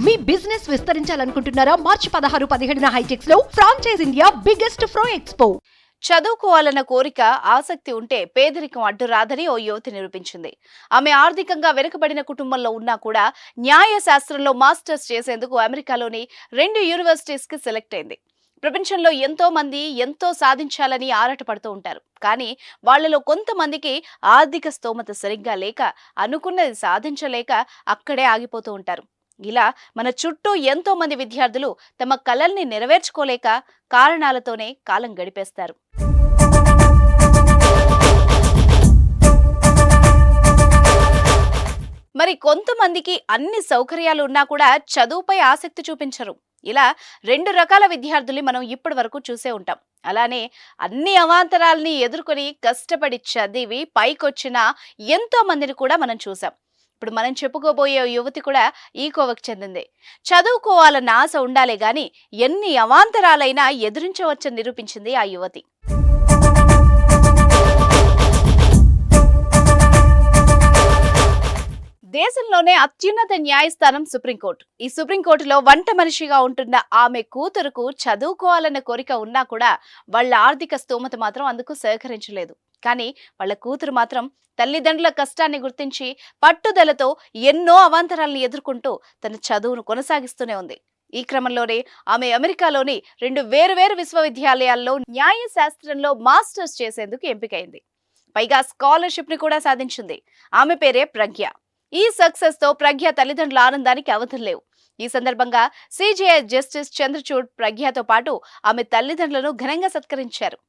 మీ business విస్తరించాలనుకుంటున్నారా? మార్చి 16, 17 హైటెక్స్ లో franchise India biggest ఫ్రో expo. చదువుకోవాలన్న కోరిక, ఆసక్తి ఉంటే పేదరికం అడ్డు రాదని ఓ యువతి నిరూపించింది. ఆమె ఆర్థికంగా వెనుకబడిన కుటుంబంలో ఉన్నా కూడా న్యాయ శాస్త్రంలో మాస్టర్స్ చేసేందుకు అమెరికాలోని 2 యూనివర్సిటీస్కి సెలెక్ట్ అయింది. ప్రపంచంలో ఎంతో మంది ఎంతో సాధించాలని ఆరాటపడుతూ ఉంటారు. కానీ వాళ్లలో కొంతమందికి ఆర్థిక స్తోమత సరిగ్గా లేక అనుకున్నది సాధించలేక అక్కడే ఆగిపోతూ ఉంటారు. ఇలా మన చుట్టూ ఎంతో మంది విద్యార్థులు తమ కలల్ని నెరవేర్చుకోలేక కారణాలతోనే కాలం గడిపేస్తారు. మరి కొంతమందికి అన్ని సౌకర్యాలు ఉన్నా కూడా చదువుపై ఆసక్తి చూపించరు. ఇలా 2 రకాల విద్యార్థుల్ని మనం ఇప్పటి వరకు చూసే ఉంటాం. అలానే అన్ని అవాంతరాలని ఎదుర్కొని కష్టపడి చదివి పైకొచ్చిన ఎంతో మందిని కూడా మనం చూసాం. ఇప్పుడు మనం చెప్పుకోబోయే యువతి కూడా ఈ కోవకు చెందిందే. చదువుకోవాలన్న ఆశ ఉండాలే గాని ఎన్ని అవాంతరాలైనా ఎదురించవచ్చని నిరూపించింది ఆ యువతి. దేశంలోనే అత్యున్నత న్యాయస్థానం సుప్రీంకోర్టు. ఈ సుప్రీంకోర్టులో వంట మనిషిగా ఉంటున్న ఆమె కూతురుకు చదువుకోవాలన్న కోరిక ఉన్నా కూడా వాళ్ళ ఆర్థిక స్తోమత మాత్రం అందుకు సహకరించలేదు. కానీ వాళ్ళ కూతురు మాత్రం తల్లిదండ్రుల కష్టాన్ని గుర్తించి పట్టుదలతో ఎన్నో అవాంతరాలను ఎదుర్కొంటూ తన చదువును కొనసాగిస్తూనే ఉంది. ఈ క్రమంలోనే ఆమె అమెరికాలోని 2 వేరువేరు విశ్వవిద్యాలయాల్లో న్యాయ శాస్త్రంలో మాస్టర్స్ చేసేందుకు ఎంపికైంది. పైగా స్కాలర్షిప్ ని కూడా సాధించింది. ఆమె పేరే ప్రజ్ఞ. ఈ సక్సెస్ తో ప్రజ్ఞ తల్లిదండ్రుల ఆనందానికి అవధులు లేవు. ఈ సందర్భంగా సిజేఐ జస్టిస్ చంద్రచూడ్ ప్రజ్ఞతో పాటు ఆమె తల్లిదండ్రులను ఘనంగా సత్కరించారు.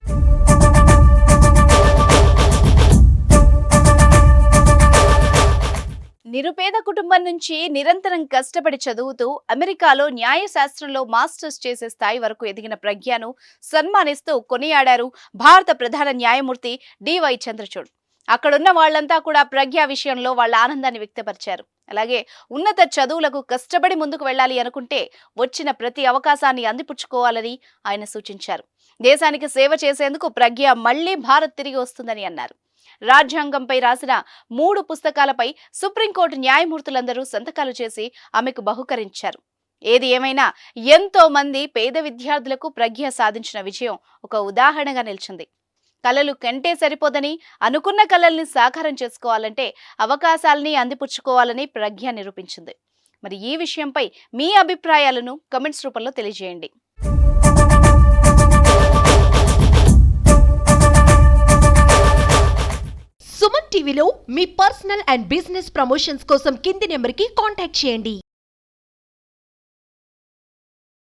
నిరుపేద కుటుంబం నుంచి నిరంతరం కష్టపడి చదువుతూ అమెరికాలో న్యాయశాస్త్రంలో మాస్టర్స్ చేసే స్థాయి వరకు ఎదిగిన ప్రజ్ఞను సన్మానిస్తూ కొనియాడారు భారత ప్రధాన న్యాయమూర్తి డివై చంద్రచూడ్. అక్కడున్న వాళ్లంతా కూడా ప్రజ్ఞ విషయంలో వాళ్ళ ఆనందాన్ని వ్యక్తపరిచారు. అలాగే ఉన్నత చదువులకు కష్టపడి ముందుకు వెళ్ళాలి అనుకుంటే వచ్చిన ప్రతి అవకాశాన్ని అందిపుచ్చుకోవాలని ఆయన సూచించారు. దేశానికి సేవ చేసేందుకు ప్రజ్ఞ మళ్లీ భారత్ తిరిగి వస్తుందని అన్నారు. రాజ్యాంగంపై రాసిన 3 పుస్తకాలపై సుప్రీంకోర్టు న్యాయమూర్తులందరూ సంతకాలు చేసి ఆమెకు బహుకరించారు. ఏది ఏమైనా ఎంతో మంది పేద విద్యార్థులకు ప్రజ్ఞ సాధించిన విజయం ఒక ఉదాహరణగా నిలిచింది. కలలు కంటే సరిపోదని, అనుకున్న కలల్ని సాకారం చేసుకోవాలంటే అవకాశాలని అందిపుచ్చుకోవాలని ప్రజ్ఞ నిరూపించింది. మరి ఈ విషయంపై మీ అభిప్రాయాలను కామెంట్స్ రూపంలో తెలియజేయండి. సుమన్ టీవీలో మీ పర్సనల్ అండ్ బిజినెస్ ప్రమోషన్స్ కోసం కింది నెంబర్కి కాంటాక్ట్ చేయండి.